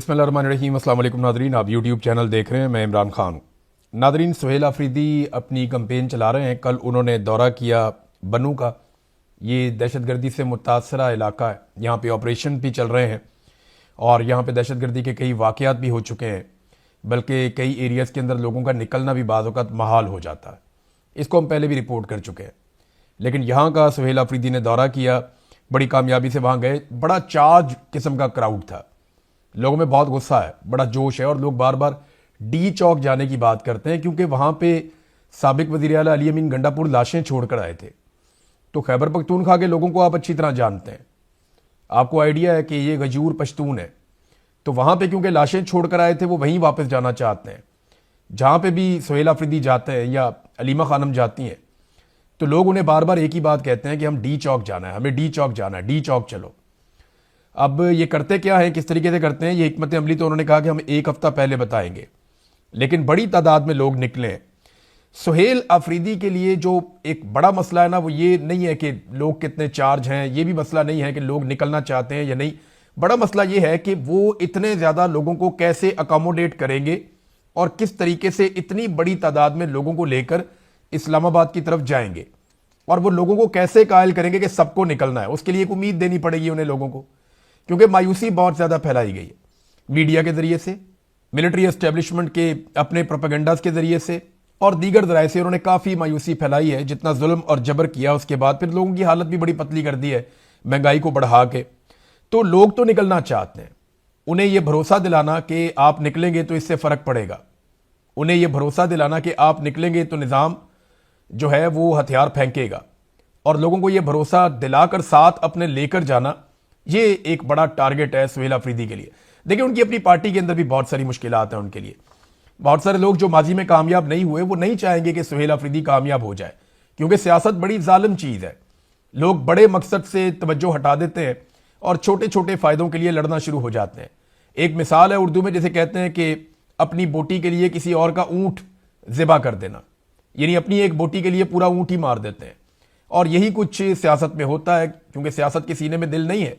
बिस्मिल्लाहिर्रहमानिर्रहीम। अस्सलाम वालेकुम नादरीन, आप यूट्यूब चैनल देख रहे हैं, मैं इमरान खान। नादरीन, सुहेल अफरीदी अपनी कंपेन चला रहे हैं। कल उन्होंने दौरा किया बनू का। ये दहशतगर्दी से मुतासरा इलाका है, यहाँ पे ऑपरेशन भी चल रहे हैं और यहाँ पे दहशतगर्दी के कई वाक़यात भी हो चुके हैं, बल्कि कई एरियाज़ के अंदर लोगों का निकलना भी बाज़ औक़ात महाल हो जाता है। इसको हम पहले भी रिपोर्ट कर चुके हैं। लेकिन यहाँ का सुहेल अफरीदी ने दौरा किया, बड़ी कामयाबी से वहाँ गए। बड़ा चार्ज किस्म का क्राउड था, लोगों में बहुत गुस्सा है, बड़ा जोश है और लोग बार बार डी चौक जाने की बात करते हैं, क्योंकि वहाँ पे साबिक वज़ीर आला अली अमीन गंडापुर लाशें छोड़कर आए थे। तो खैबर पख्तूनख्वा के लोगों को आप अच्छी तरह जानते हैं, आपको आइडिया है कि ये गजूर पश्तून है। तो वहाँ पे क्योंकि लाशें छोड़कर आए थे, वो वहीं वापस जाना चाहते हैं। जहाँ पे भी सुहेल अफरीदी जाते हैं या अलीमा खानम जाती हैं, तो लोग उन्हें बार बार एक ही बात कहते हैं कि हम डी चौक जाना है, हमें डी चौक जाना है, डी चौक चलो। अब ये करते क्या है, किस तरीके से करते हैं, ये हिकमत अमली तो उन्होंने कहा कि हम एक हफ्ता पहले बताएंगे, लेकिन बड़ी तादाद में लोग निकले हैं। सुहेल अफरीदी के लिए जो एक बड़ा मसला है ना, वो ये नहीं है कि लोग कितने चार्ज हैं, ये भी मसला नहीं है कि लोग निकलना चाहते हैं या नहीं। बड़ा मसला ये है कि वो इतने ज़्यादा लोगों को कैसे अकोमोडेट करेंगे और किस तरीके से इतनी बड़ी तादाद में लोगों को लेकर इस्लामाबाद की तरफ जाएंगे, और वो लोगों को कैसे कायल करेंगे कि सबको निकलना है। उसके लिए एक उम्मीद देनी पड़ेगी उन्हें लोगों को, क्योंकि मायूसी बहुत ज़्यादा फैलाई गई है मीडिया के ज़रिए से, मिलिट्री एस्टेब्लिशमेंट के अपने प्रोपेगेंडास के ज़रिए से और दीगर ज़राए से। उन्होंने काफ़ी मायूसी फैलाई है। जितना जुल्म और जबर किया, उसके बाद फिर लोगों की हालत भी बड़ी पतली कर दी है महंगाई को बढ़ा के। तो लोग तो निकलना चाहते हैं, उन्हें यह भरोसा दिलाना कि आप निकलेंगे तो इससे फ़र्क पड़ेगा, उन्हें यह भरोसा दिलाना कि आप निकलेंगे तो निज़ाम जो है वो हथियार फेंकेगा, और लोगों को यह भरोसा दिलाकर साथ अपने लेकर जाना, ये एक बड़ा टारगेट है सुहेल अफरीदी के लिए। देखिए, उनकी अपनी पार्टी के अंदर भी बहुत सारी मुश्किलात हैं उनके लिए। बहुत सारे लोग जो माजी में कामयाब नहीं हुए, वो नहीं चाहेंगे कि सुहेल अफरीदी कामयाब हो जाए, क्योंकि सियासत बड़ी जालिम चीज़ है। लोग बड़े मकसद से तवज्जो हटा देते हैं और छोटे छोटे फ़ायदों के लिए लड़ना शुरू हो जाते हैं। एक मिसाल है उर्दू में, जैसे कहते हैं कि अपनी बोटी के लिए किसी और का ऊँट ज़िबा कर देना, यानी अपनी एक बोटी के लिए पूरा ऊँट ही मार देते हैं। और यही कुछ सियासत में होता है, क्योंकि सियासत के सीने में दिल नहीं है।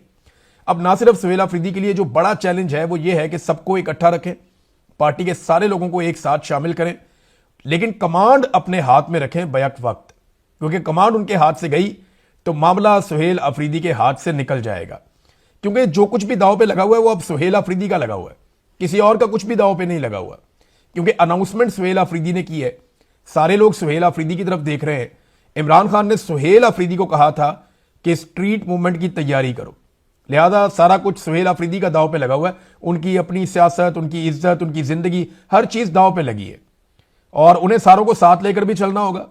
अब ना सिर्फ सुहेल अफरीदी के लिए जो बड़ा चैलेंज है वो ये है कि सबको इकट्ठा रखें, पार्टी के सारे लोगों को एक साथ शामिल करें, लेकिन कमांड अपने हाथ में रखें बैक वक्त, क्योंकि कमांड उनके हाथ से गई तो मामला सुहेल अफरीदी के हाथ से निकल जाएगा। क्योंकि जो कुछ भी दांव पे लगा हुआ है वो अब सुहेल अफरीदी का लगा हुआ है, किसी और का कुछ भी दांव पे नहीं लगा हुआ, क्योंकि अनाउंसमेंट सुहेल अफरीदी ने की है। सारे लोग सुहेल अफरीदी की तरफ देख रहे हैं। इमरान खान ने सुहेल अफरीदी को कहा था कि स्ट्रीट मूवमेंट की तैयारी करो, लिहाजा सारा कुछ सुहेल अफरीदी का दांव पे लगा हुआ है। उनकी अपनी सियासत, उनकी इज्जत, उनकी जिंदगी, हर चीज दांव पे लगी है, और उन्हें सारों को साथ लेकर भी चलना होगा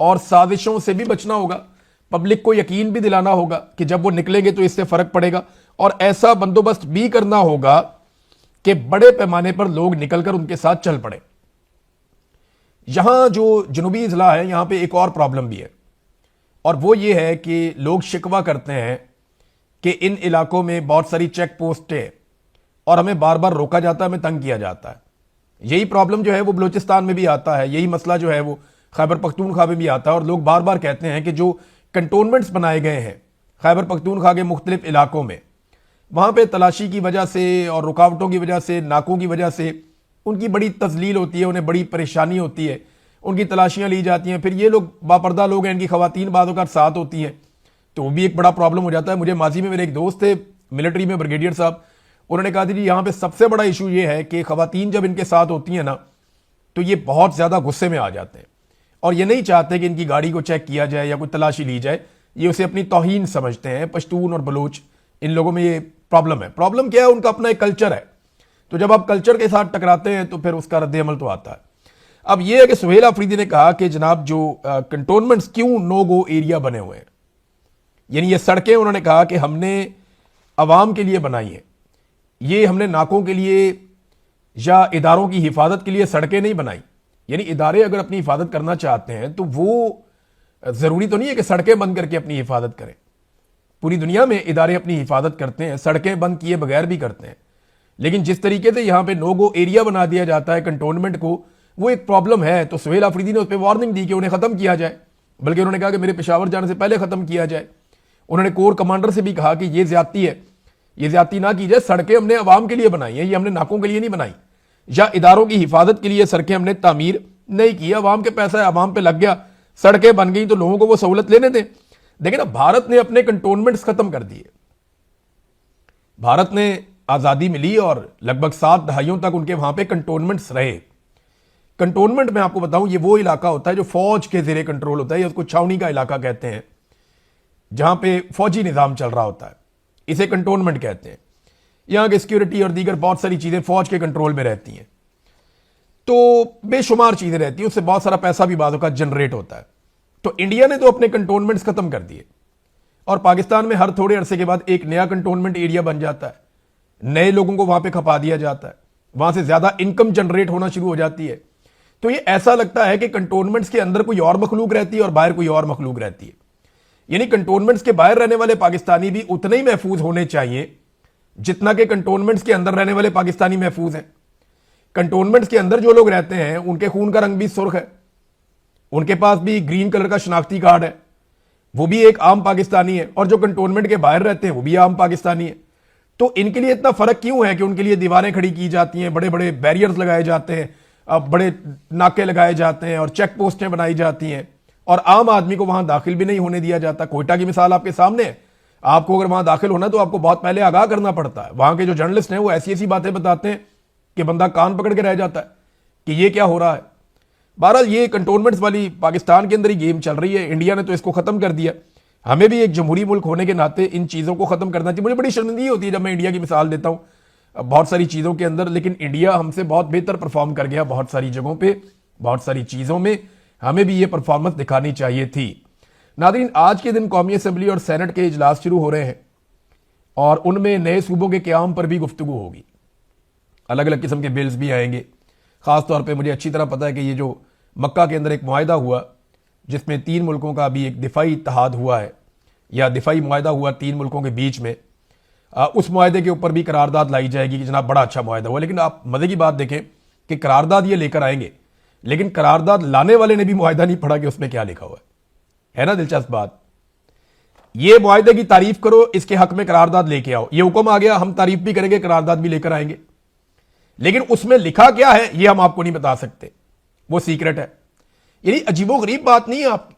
और साजिशों से भी बचना होगा। पब्लिक को यकीन भी दिलाना होगा कि जब वो निकलेंगे तो इससे फर्क पड़ेगा, और ऐसा बंदोबस्त भी करना होगा कि बड़े पैमाने पर लोग निकलकर उनके साथ चल पड़े। यहां जो जनूबी इजला है, यहां पे एक और प्रॉब्लम भी है, और वो ये है कि लोग शिकवा करते हैं कि इन इलाकों में बहुत सारी चेक पोस्ट है और हमें बार बार रोका जाता है, हमें तंग किया जाता है। यही प्रॉब्लम जो है वो बलूचिस्तान में भी आता है, यही मसला जो है वो खैबर पख्तूनख्वा में भी आता है। और लोग बार बार कहते हैं कि जो कंटोनमेंट्स बनाए गए हैं खैबर पख्तूनख्वा के मुख्तलिफ इलाकों में, वहाँ पे तलाशी की वजह से और रुकावटों की वजह से, नाकों की वजह से उनकी बड़ी तजलील होती है, उन्हें बड़ी परेशानी होती है, उनकी तलाशियाँ ली जाती हैं। फिर ये लोग बापर्दा लोग हैं, इनकी खवातीन बाज़ों का साथ होती हैं, तो वो भी एक बड़ा प्रॉब्लम हो जाता है। मुझे माजी में मेरे एक दोस्त थे मिलिट्री में, ब्रिगेडियर साहब, उन्होंने कहा थी जी यहाँ पे सबसे बड़ा इशू ये है कि खवातीन जब इनके साथ होती हैं ना, तो ये बहुत ज़्यादा गुस्से में आ जाते हैं और ये नहीं चाहते कि इनकी गाड़ी को चेक किया जाए या कोई तलाशी ली जाए। ये उसे अपनी तौहीन समझते हैं। पश्तून और बलोच, इन लोगों में ये प्रॉब्लम है। प्रॉब्लम क्या है, उनका अपना एक कल्चर है, तो जब आप कल्चर के साथ टकराते हैं तो फिर उसका रद्द अमल तो आता है। अब यह है कि सुहेल अफरीदी ने कहा कि जनाब जो कंटोनमेंट्स क्यों नो गो एरिया बने हुए हैं, यानी ये सड़कें, उन्होंने कहा कि हमने अवाम के लिए बनाई हैं, ये हमने नाकों के लिए या इदारों की हिफाजत के लिए सड़कें नहीं बनाई। यानी इदारे अगर अपनी हिफाजत करना चाहते हैं तो वो ज़रूरी तो नहीं है कि सड़कें बंद करके अपनी हिफाजत करें। पूरी दुनिया में इदारे अपनी हिफाजत करते हैं, सड़कें बंद किए बगैर भी करते हैं, लेकिन जिस तरीके से यहाँ पे नो गो एरिया बना दिया जाता है कंटोनमेंट को, वो एक प्रॉब्लम है। तो सुहेल अफरीदी ने उस पर वार्निंग दी कि उन्हें ख़त्म किया जाए, बल्कि उन्होंने कहा कि मेरे पेशावर जाने से पहले ख़त्म किया जाए। उन्होंने कोर कमांडर से भी कहा कि यह ज्यादती है ये ज्यादती ना की जाए। सड़कें हमने आवाम के लिए बनाई हैं, ये हमने नाकों के लिए नहीं बनाई, या इदारों की हिफाजत के लिए सड़कें हमने तामीर नहीं की। आवाम के पैसा है, आवाम पे लग गया, सड़कें बन गई तो लोगों को वो सहूलत लेने दें। देखिए ना, भारत ने अपने कंटोनमेंट्स खत्म कर दिए। भारत ने आजादी मिली और लगभग 7 दहाइयों तक उनके वहां पे कंटोनमेंट्स रहे। कंटोनमेंट में आपको बताऊं, ये वो इलाका होता है जो फौज के जेरे कंट्रोल होता है, या उसको छावनी का इलाका कहते हैं, जहां पे फौजी निजाम चल रहा होता है, इसे कंटोनमेंट कहते हैं। यहां की सिक्योरिटी और दीगर बहुत सारी चीजें फौज के कंट्रोल में रहती हैं, तो बेशुमार चीजें रहती हैं, उससे बहुत सारा पैसा भी बाजों का जनरेट होता है। तो इंडिया ने तो अपने कंटोनमेंट्स खत्म कर दिए, और पाकिस्तान में हर थोड़े अरसे के बाद एक नया कंटोनमेंट एरिया बन जाता है, नए लोगों को वहां पे खपा दिया जाता है, वहां से ज्यादा इनकम जनरेट होना शुरू हो जाती है। तो ये ऐसा लगता है कि कंटोनमेंट्स के अंदर कोई और मखलूक रहती है और बाहर कोई और मखलूक रहती है। यानी कंटोनमेंट्स के बाहर रहने वाले पाकिस्तानी भी उतने ही महफूज होने चाहिए जितना कि कंटोनमेंट्स के अंदर रहने वाले पाकिस्तानी महफूज हैं। कंटोनमेंट्स के अंदर जो लोग रहते हैं उनके खून का रंग भी सुर्ख है, उनके पास भी ग्रीन कलर का शनाख्ती कार्ड है, वो भी एक आम पाकिस्तानी है, और जो कंटोनमेंट के बाहर रहते हैं वो भी आम पाकिस्तानी है। तो इनके लिए इतना फर्क क्यों है कि उनके लिए दीवारें खड़ी की जाती हैं, बड़े बड़े बैरियर्स लगाए जाते हैं, बड़े नाके लगाए जाते हैं और चेक पोस्टें बनाई जाती हैं, और आम आदमी को वहां दाखिल भी नहीं होने दिया जाता। कोयटा की मिसाल आपके सामने है। आपको अगर वहां दाखिल होना तो आपको बहुत पहले आगाह करना पड़ता है। वहां के जो जर्नलिस्ट हैं वो ऐसी ऐसी बातें बताते हैं कि बंदा कान पकड़ के रह जाता है कि ये क्या हो रहा है। बहरहाल ये कंटोनमेंट्स वाली पाकिस्तान के अंदर ही गेम चल रही है। इंडिया ने तो इसको खत्म कर दिया। हमें भी एक जमहूरी मुल्क होने के नाते इन चीज़ों को खत्म करना चाहिए। मुझे बड़ी शर्मिंदगी होती है जब मैं इंडिया की मिसाल देता हूँ बहुत सारी चीज़ों के अंदर, लेकिन इंडिया हमसे बहुत बेहतर परफॉर्म कर गया बहुत सारी जगहों पे, बहुत सारी चीज़ों में। हमें भी ये परफॉर्मेंस दिखानी चाहिए थी। नादरीन, आज के दिन कौमी असम्बली और सेनेट के इजलास शुरू हो रहे हैं, और उनमें नए सूबों के क़याम पर भी गुफ्तगू होगी। अलग अलग किस्म के बिल्स भी आएंगे। ख़ास तौर पे मुझे अच्छी तरह पता है कि ये जो मक्का के अंदर एक मुआहदा हुआ जिसमें 3 मुल्कों का भी एक दिफाई इत्तेहाद हुआ है, या दिफाई मुआहदा हुआ 3 मुल्कों के बीच में, उस मुआहदे के ऊपर भी करारदाद लाई जाएगी कि जनाब बड़ा अच्छा मुआहदा हुआ। लेकिन आप मज़े की बात देखें कि करारदाद ये लेकर आएंगे, लेकिन करारदाद लाने वाले ने भी मुआहदा नहीं पढ़ा कि उसमें क्या लिखा हुआ है ना दिलचस्प बात। ये मुआहदे की तारीफ करो, इसके हक में करारदाद लेके आओ, ये हुक्म आ गया, हम तारीफ भी करेंगे, करारदाद भी लेकर आएंगे, लेकिन उसमें लिखा क्या है ये हम आपको नहीं बता सकते, वो सीक्रेट है। यानी अजीबोगरीब बात नहीं है आप।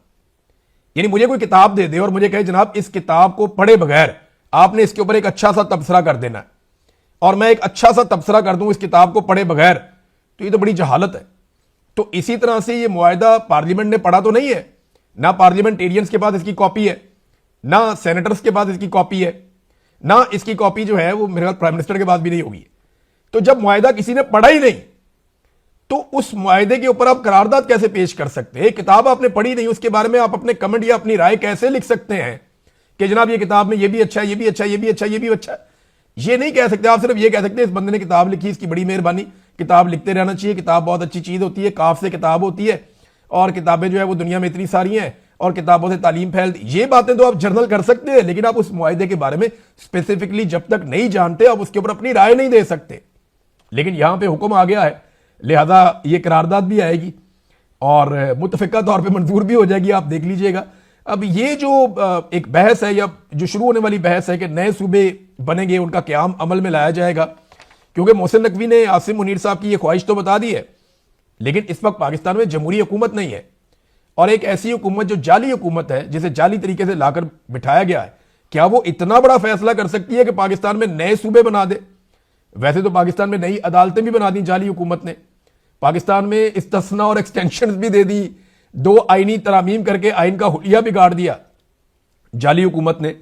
यानी मुझे कोई किताब दे दे और मुझे कहे जनाब इस किताब को पढ़े बगैर आपने इसके ऊपर एक अच्छा सा तबसरा कर देना है, और मैं एक अच्छा सा तबसरा कर दूं इस किताब को पढ़े बगैर, तो ये तो बड़ी जहालत है। तो इसी तरह से ये मुआहदा पार्लियामेंट ने पढ़ा तो नहीं है, ना पार्लियामेंटेरियंस के पास इसकी कॉपी है, ना सेनेटर्स के पास इसकी कॉपी है, ना इसकी कॉपी जो है वो मेरे ख्याल प्राइम मिनिस्टर के पास भी नहीं होगी। तो जब मुआहदा किसी ने पढ़ा ही नहीं, तो उस मुआहदे के ऊपर आप करारदाद कैसे पेश कर सकते हैं? किताब आपने पढ़ी नहीं, उसके बारे में आप अपने कमेंट या अपनी राय कैसे लिख सकते हैं कि जनाब ये किताब में ये भी अच्छा है, ये भी अच्छा है, ये भी अच्छा है, ये भी अच्छा है? ये नहीं कह सकते। आप सिर्फ ये कह सकते हैं इस बंदे ने किताब लिखी, इसकी बड़ी मेहरबानी। किताब लिखते रहना चाहिए, किताब बहुत अच्छी चीज होती है, काफ से किताब होती है, और किताबें जो है वो दुनिया में इतनी सारी हैं, और किताबों से तालीम फैलती। ये बातें तो आप जर्नल कर सकते हैं, लेकिन आप उस मुआहदे के बारे में स्पेसिफिकली जब तक नहीं जानते आप उसके ऊपर अपनी राय नहीं दे सकते। लेकिन यहां पे हुक्म आ गया है, लिहाजा ये करारदाद भी आएगी और मुतफिका तौर पे मंजूर भी हो जाएगी। आप देख लीजिएगा। अब ये जो एक बहस है, या जो शुरू होने वाली बहस है कि नए सूबे बनेंगे, उनका क़याम अमल में लाया जाएगा, क्योंकि मोहसिन नकवी ने आसिम मुनीर साहब की ये ख्वाहिश तो बता दी है, लेकिन इस वक्त पाकिस्तान में जमहूरी हुकूमत नहीं है, और एक ऐसी हुकूमत जो जाली हुकूमत है, जिसे जाली तरीके से लाकर बिठाया गया है, क्या वो इतना बड़ा फैसला कर सकती है कि पाकिस्तान में नए सूबे बना दे? वैसे तो पाकिस्तान में नई अदालतें भी बना दी जाली हुकूमत ने, पाकिस्तान में इस्तिस्ना और एक्सटेंशन भी दे दी, 2 आईनी तरामीम करके आइन का हुलिया बिगाड़ दिया जाली हुकूमत ने।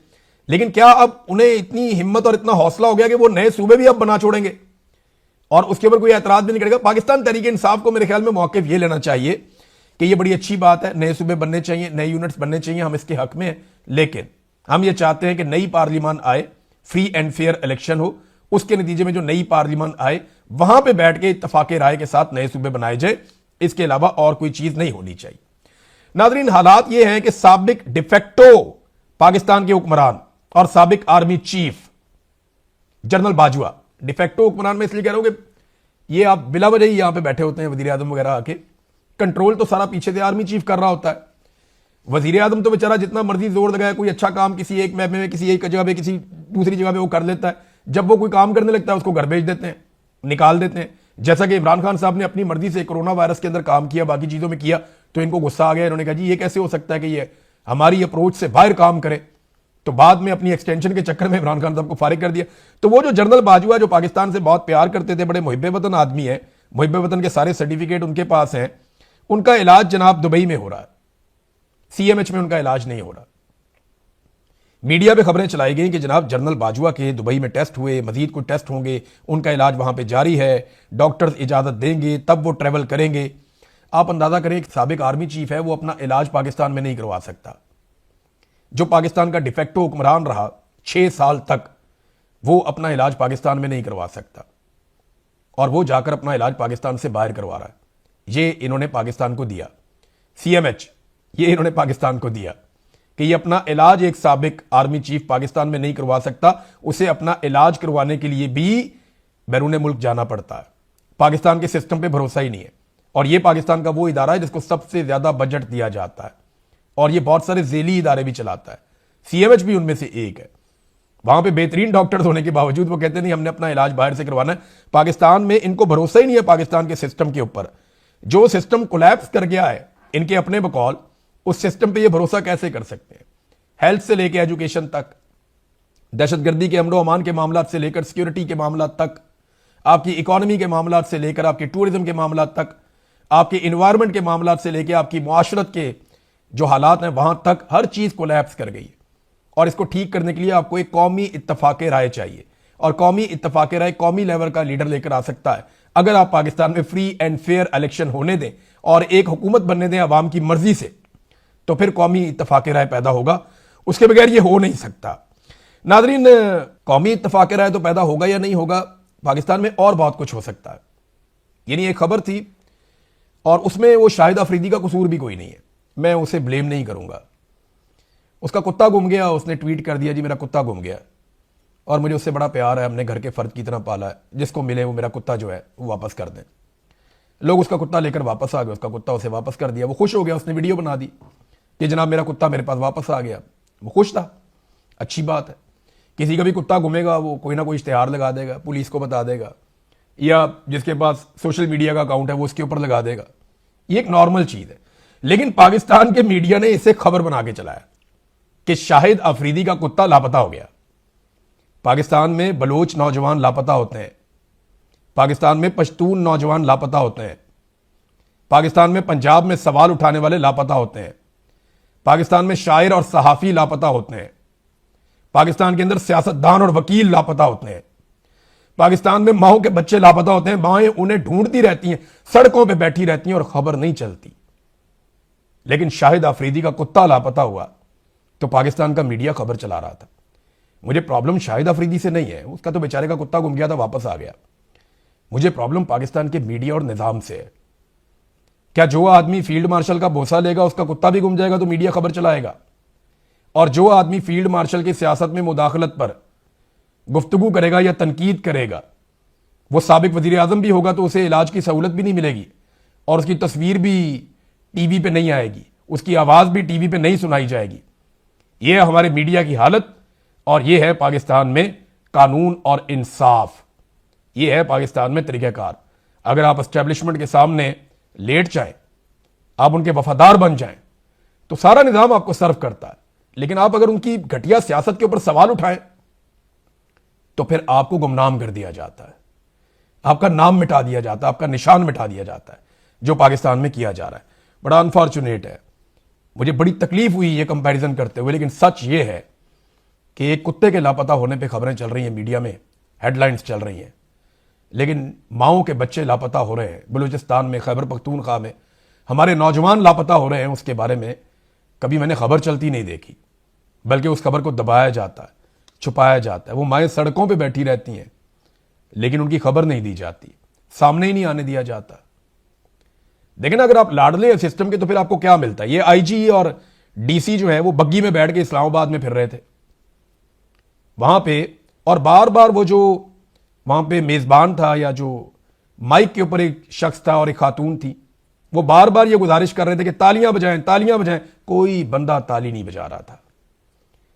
लेकिन क्या अब उन्हें इतनी हिम्मत और इतना हौसला हो गया कि वो नए सूबे भी अब बना छोड़ेंगे और उसके ऊपर कोई एतराज भी नहीं करेगा? पाकिस्तान तहरीक इंसाफ को मेरे ख्याल में मौक़िफ़ ये लेना चाहिए कि ये बड़ी अच्छी बात है, नए सूबे बनने चाहिए, नए यूनिट्स बनने चाहिए, हम इसके हक में हैं, लेकिन हम ये चाहते हैं कि नई पार्लियामान आए, फ्री एंड फेयर इलेक्शन हो, उसके नतीजे में जो नई पार्लियामान आए वहां पे बैठ के इत्तफाक़े राय के साथ नए सूबे बनाए जाए। इसके अलावा और कोई चीज नहीं होनी चाहिए। नाज़रीन, हालात ये हैं कि साबिक डिफेक्टो पाकिस्तान के हुक्मरान और साबिक army chief general Bajwa, de facto हुक्मरान में इसलिए कह रहा हूं कि ये आप बिला वजह ही यहां पे बैठे होते हैं वजीर आजम वगैरह आके, कंट्रोल तो सारा पीछे से आर्मी चीफ कर रहा होता है। वजीर आजम तो बेचारा जितना मर्जी जोर लगाया, कोई अच्छा काम किसी एक महकमे में, किसी एक जगह पे, किसी दूसरी जगह पे वो कर लेता है, जब वो कोई काम करने लगता है उसको घर भेज देते हैं, निकाल देते हैं। जैसा कि इमरान खान साहब ने अपनी मर्जी से कोरोना वायरस के अंदर काम किया, बाकी चीजों में किया, तो इनको गुस्सा आ गया। इन्होंने कहा जी ये कैसे हो सकता है कि ये हमारी अप्रोच से बाहर काम करे, तो बाद में अपनी एक्सटेंशन के चक्कर में इमरान खान साहब को फारिग कर दिया। तो वो जो जनरल बाजवा जो पाकिस्तान से बहुत प्यार करते थे, बड़े मुहिब वतन आदमी है, मुहिब वतन के सारे सर्टिफिकेट उनके पास हैं, उनका इलाज जनाब दुबई में हो रहा है, सीएमएच में उनका इलाज नहीं हो रहा। मीडिया पे खबरें चलाई गई कि जनाब जनरल बाजवा के दुबई में टेस्ट हुए, मजीद कोई टेस्ट होंगे, उनका इलाज वहां पे जारी है, डॉक्टर्स इजाजत देंगे तब वो ट्रेवल करेंगे। आप अंदाजा करें कि साबिक आर्मी चीफ है, वो अपना इलाज पाकिस्तान में नहीं करवा सकता। जो पाकिस्तान का डिफेक्टो हुक्मरान रहा 6 साल तक, वो अपना इलाज पाकिस्तान में नहीं करवा सकता, और वो जाकर अपना इलाज पाकिस्तान से बाहर करवा रहा है। ये इन्होंने पाकिस्तान को दिया, सीएमएच ये इन्होंने पाकिस्तान को दिया कि ये अपना इलाज एक साबिक आर्मी चीफ पाकिस्तान में नहीं करवा सकता, उसे अपना इलाज करवाने के लिए भी बैरून मुल्क जाना पड़ता है। पाकिस्तान के सिस्टम पे भरोसा ही नहीं है, और ये पाकिस्तान का वो इदारा है जिसको सबसे ज्यादा बजट दिया जाता है, और ये बहुत सारे जेली इदारे भी चलाता है, सीएमएच भी उनमें से एक है। वहां पे बेहतरीन डॉक्टर्स होने के बावजूद वो कहते नहीं हमने अपना इलाज बाहर से करवाना है। पाकिस्तान में इनको भरोसा ही नहीं है पाकिस्तान के सिस्टम के ऊपर। जो सिस्टम कोलैप्स कर गया है इनके अपने बकौल, उस सिस्टम पे ये भरोसा कैसे कर सकते हैं? हेल्थ से लेकर एजुकेशन तक, दहशतगर्दी के अमनो अमान के मामला से लेकर सिक्योरिटी के मामला तक, आपकी इकोनॉमी के मामला से लेकर आपके टूरिज्म के मामला तक, आपके इन्वायरमेंट के मामला से लेकर आपकी मुआशरत के जो हालात हैं वहां तक, हर चीज कोलैप्स कर गई। और इसको ठीक करने के लिए आपको एक कौमी इत्तफाक राय चाहिए, और कौमी इत्तफाक राय कौमी लेवल का लीडर लेकर आ सकता है। अगर आप पाकिस्तान में फ्री एंड फेयर इलेक्शन होने दें और एक हुकूमत बनने दें अवाम की मर्जी से, तो फिर कौमी इत्तफाक राय पैदा होगा, उसके बगैर ये हो नहीं सकता। नादरीन, कौमी इत्तफाक राय तो पैदा होगा या नहीं होगा, पाकिस्तान में और बहुत कुछ हो सकता है। यानी एक खबर थी और उसमें वो शाहिद अफरीदी का कसूर भी कोई नहीं है, मैं उसे ब्लेम नहीं करूंगा। उसका कुत्ता गुम गया, उसने ट्वीट कर दिया जी मेरा कुत्ता गुम गया, और मुझे उससे बड़ा प्यार है, हमने घर के फर्द की तरह पाला है, जिसको मिले वो मेरा कुत्ता जो है वो वापस कर दें। लोग उसका कुत्ता लेकर वापस आ गए, उसका कुत्ता उसे वापस कर दिया, वो खुश हो गया, उसने वीडियो बना दी कि जनाब मेरा कुत्ता मेरे पास वापस आ गया। वो खुश था, अच्छी बात है। किसी का भी कुत्ता घूमेगा वो कोई ना कोई इश्तेहार लगा देगा, पुलिस को बता देगा, या जिसके पास सोशल मीडिया का अकाउंट है वो उसके ऊपर लगा देगा, ये एक नॉर्मल चीज है। लेकिन पाकिस्तान के मीडिया ने इसे खबर बना के चलाया कि शाहिद अफरीदी का कुत्ता लापता हो गया। पाकिस्तान में बलोच नौजवान लापता होते हैं, पाकिस्तान में पश्तून नौजवान लापता होते हैं, पाकिस्तान में पंजाब में सवाल उठाने वाले लापता होते हैं, पाकिस्तान में शायर और सहाफी लापता होते हैं, पाकिस्तान के अंदर सियासतदान और वकील लापता होते हैं, पाकिस्तान में माओ के बच्चे लापता होते हैं, माएं उन्हें ढूंढती रहती हैं, सड़कों पे बैठी रहती हैं और खबर नहीं चलती। लेकिन शाहिद अफरीदी का कुत्ता लापता हुआ तो पाकिस्तान का मीडिया खबर चला रहा था। मुझे प्रॉब्लम शाहिद अफरीदी से नहीं है, उसका तो बेचारे का कुत्ता गुम गया था, वापस आ गया। मुझे प्रॉब्लम पाकिस्तान के मीडिया और निजाम से है। क्या जो आदमी फील्ड मार्शल का बोसा लेगा उसका कुत्ता भी गुम जाएगा तो मीडिया खबर चलाएगा, और जो आदमी फील्ड मार्शल की सियासत में मुदाखलत पर गुफ्तगू करेगा या तनकीद करेगा, वो साबिक वजीर आजम भी होगा तो उसे इलाज की सहूलत भी नहीं मिलेगी, और उसकी तस्वीर भी टीवी पे नहीं आएगी, उसकी आवाज भी टीवी पे नहीं सुनाई जाएगी। यह है हमारे मीडिया की हालत, और यह है पाकिस्तान में कानून और इंसाफ, यह है पाकिस्तान में तरीक़ाकार। अगर आप एस्टेब्लिशमेंट के सामने लेट जाएं, आप उनके वफादार बन जाएं, तो सारा निजाम आपको सर्व करता है। लेकिन आप अगर उनकी घटिया सियासत के ऊपर सवाल उठाएं तो फिर आपको गुमनाम कर दिया जाता है, आपका नाम मिटा दिया जाता है, आपका निशान मिटा दिया जाता है, जो पाकिस्तान में किया जा रहा है। बड़ा अनफॉर्चुनेट है, मुझे बड़ी तकलीफ हुई ये कंपैरिजन करते हुए, लेकिन सच ये है कि एक कुत्ते के लापता होने पे खबरें चल रही हैं, मीडिया में हेडलाइंस चल रही हैं, लेकिन माओ के बच्चे लापता हो रहे हैं बलूचिस्तान में, खैबर पख्तूनख्वा में, हमारे नौजवान लापता हो रहे हैं, उसके बारे में कभी मैंने खबर चलती नहीं देखी, बल्कि उस खबर को दबाया जाता है, छुपाया जाता है। वो माएँ सड़कों पे बैठी रहती हैं लेकिन उनकी खबर नहीं दी जाती, सामने ही नहीं आने दिया जाता। देखिए ना, अगर आप लाडले हैं सिस्टम के तो फिर आपको क्या मिलता है? ये आईजी और डीसी जो है वो बग्गी में बैठ के इस्लामाबाद में फिर रहे थे वहां पे, और बार बार वो जो वहां पे मेजबान था या जो माइक के ऊपर एक शख्स था और एक खातून थी, वो बार बार ये गुजारिश कर रहे थे कि तालियां बजाएं, तालियां बजाएं। कोई बंदा ताली नहीं बजा रहा था।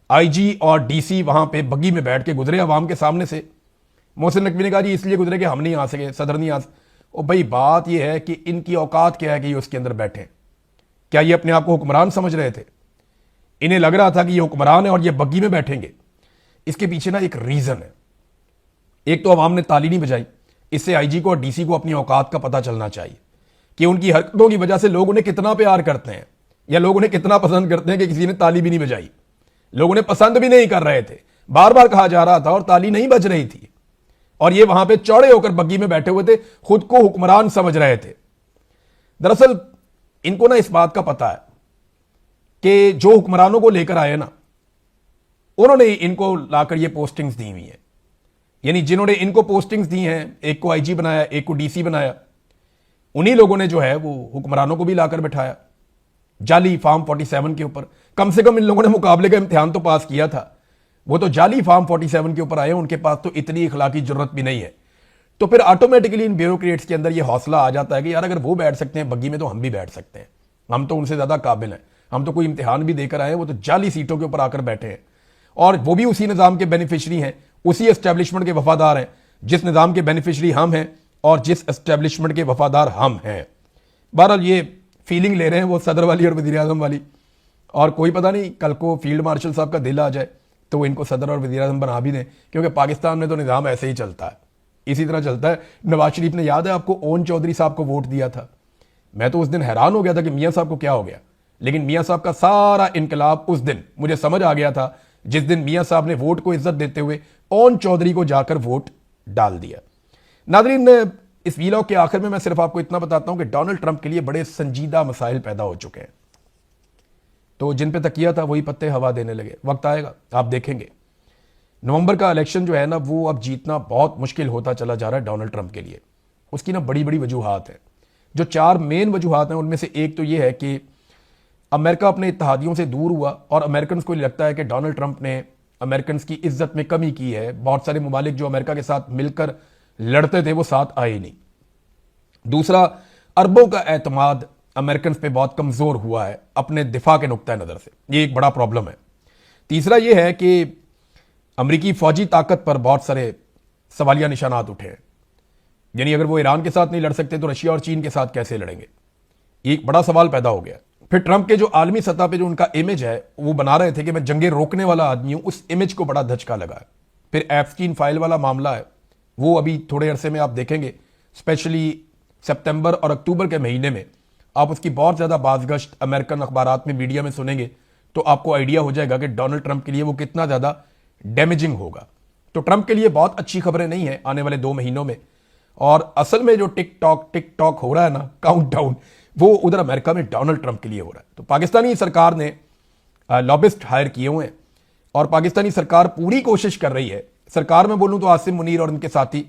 आईजी और डीसी वहां पे बग्गी में बैठ के गुजरे अवाम के सामने से। मोहसिन नकवी ने कहा जी इसलिए गुजरे कि हम नहीं आ सके, सदर नहीं आ सके। ओ भाई, बात यह है कि इनकी औकात क्या है कि ये उसके अंदर बैठे? क्या ये अपने आप को हुक्मरान समझ रहे थे? इन्हें लग रहा था कि ये हुक्मरान है और ये बग्गी में बैठेंगे? इसके पीछे ना एक रीजन है। एक तो अवाम ने ताली नहीं बजाई, इससे आईजी को और डीसी को अपनी औकात का पता चलना चाहिए कि उनकी हरकतों की वजह से लोग उन्हें कितना प्यार करते हैं या लोग उन्हें कितना पसंद करते हैं कि किसी ने ताली भी नहीं बजाई। लोग उन्हें पसंद भी नहीं कर रहे थे, बार बार कहा जा रहा था और ताली नहीं बज रही थी, और ये वहां पे चौड़े होकर बग्गी में बैठे हुए थे, खुद को हुक्मरान समझ रहे थे। दरअसल इनको ना इस बात का पता है कि जो हुक्मरानों को लेकर आए ना, उन्होंने इनको लाकर ये पोस्टिंग्स दी हुई हैं। यानी जिन्होंने इनको पोस्टिंग्स दी हैं, एक को आईजी बनाया, एक को डीसी बनाया, उन्हीं लोगों ने जो है वो हुक्मरानों को भी लाकर बैठाया जाली फॉर्म 47 के ऊपर। कम से कम इन लोगों ने मुकाबले का इम्तिहान तो पास किया था, वो तो जाली फॉर्म 47 के ऊपर आए, उनके पास तो इतनी इखलाकी जरूरत भी नहीं है। तो फिर ऑटोमेटिकली इन ब्यूरोक्रेट्स के अंदर ये हौसला आ जाता है कि यार अगर वो बैठ सकते हैं बग्गी में तो हम भी बैठ सकते हैं, हम तो उनसे ज्यादा काबिल हैं, हम तो कोई इम्तिहान भी देकर आए हैं, वो तो जाली सीटों के ऊपर आकर बैठे हैं और वो भी उसी निज़ाम के बेनिफिशरी हैं, उसी एस्टेब्लिशमेंट के वफादार हैं जिस निज़ाम के बेनिफिशरी हम हैं और जिस एस्टेब्लिशमेंट के वफादार हम हैं। बहरहाल ये फीलिंग ले रहे हैं वो सदर वाली और वज़ीर आज़म वाली, और कोई पता नहीं कल को फील्ड मार्शल साहब का दिल आ जाए तो वो इनको सदर और वज़ीर आज़म बना भी दें, क्योंकि पाकिस्तान में तो निज़ाम ऐसे ही चलता है, इसी तरह चलता है। नवाज शरीफ ने, याद है आपको, ओन चौधरी साहब को वोट दिया था। मैं तो उस दिन हैरान हो गया था कि मियाँ साहब को क्या हो गया, लेकिन मियाँ साहब का सारा इनकलाब उस दिन मुझे समझ आ गया था जिस दिन मियाँ साहब ने वोट को इज्जत देते हुए ओन चौधरी को जाकर वोट डाल दिया। नाज़रीन, इस वीलॉग के आखिर में मैं सिर्फ आपको इतना बताता हूं कि डोनाल्ड ट्रंप के लिए बड़े संजीदा मसाइल पैदा हो चुके हैं, तो जिन पे तकिया था वही पत्ते हवा देने लगे। वक्त आएगा, आप देखेंगे नवंबर का इलेक्शन जो है ना, वो अब जीतना बहुत मुश्किल होता चला जा रहा है डोनाल्ड ट्रंप के लिए। उसकी ना बड़ी बड़ी वजूहात हैं। जो 4 मेन वजूहात हैं उनमें से एक तो ये है कि अमेरिका अपने इत्तेहादियों से दूर हुआ और अमेरिकन को लगता है कि डोनाल्ड ट्रंप ने अमेरिकन की इज्जत में कमी की है। बहुत सारे ममालिक जो अमेरिका के साथ मिलकर लड़ते थे वो साथ आए नहीं। दूसरा, अरबों का एतमाद अमेरिकन पे बहुत कमजोर हुआ है अपने दिफा के नुक्ता नजर से, ये एक बड़ा प्रॉब्लम है। तीसरा यह है कि अमेरिकी फौजी ताकत पर बहुत सारे सवालिया निशानात उठे हैं। यानी अगर वो ईरान के साथ नहीं लड़ सकते तो रशिया और चीन के साथ कैसे लड़ेंगे, एक बड़ा सवाल पैदा हो गया। फिर ट्रंप के जो आलमी सतह पे जो उनका इमेज है, वो बना रहे थे कि मैं जंगे रोकने वाला आदमी हूं, उस इमेज को बड़ा धचका लगा है। फिर एप्स्टीन फाइल वाला मामला है, वो अभी थोड़े अरसे में आप देखेंगे, स्पेशली सितंबर और अक्टूबर के महीने में आप उसकी बहुत ज्यादा बाज़गश्त अमेरिकन अखबारात में, मीडिया में सुनेंगे तो आपको आइडिया हो जाएगा कि डोनाल्ड ट्रंप के लिए वो कितना ज्यादा डैमेजिंग होगा। तो ट्रंप के लिए बहुत अच्छी खबरें नहीं है आने वाले 2 महीनों में। और असल में जो टिक टॉक हो रहा है ना, काउंटडाउन, वो उधर अमेरिका में डोनाल्ड ट्रंप के लिए हो रहा है। तो पाकिस्तानी सरकार ने लॉबिस्ट हायर किए हुए हैं और पाकिस्तानी सरकार पूरी कोशिश कर रही है, सरकार में बोलूं तो आसिम मुनीर और उनके साथी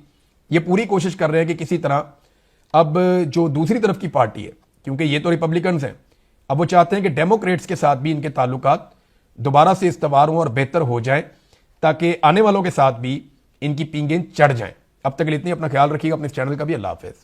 ये पूरी कोशिश कर रहे हैं कि किसी तरह अब जो दूसरी तरफ की पार्टी है, क्योंकि ये तो रिपब्लिकन्स हैं, अब वो चाहते हैं कि डेमोक्रेट्स के साथ भी इनके ताल्लुकात दोबारा से इस्तवार हों और बेहतर हो जाएं, ताकि आने वालों के साथ भी इनकी पींगें चढ़ जाएं। अब तक के लिए इतनी, अपना ख्याल रखिएगा, अपने चैनल का भी। अल्लाह हाफिज़।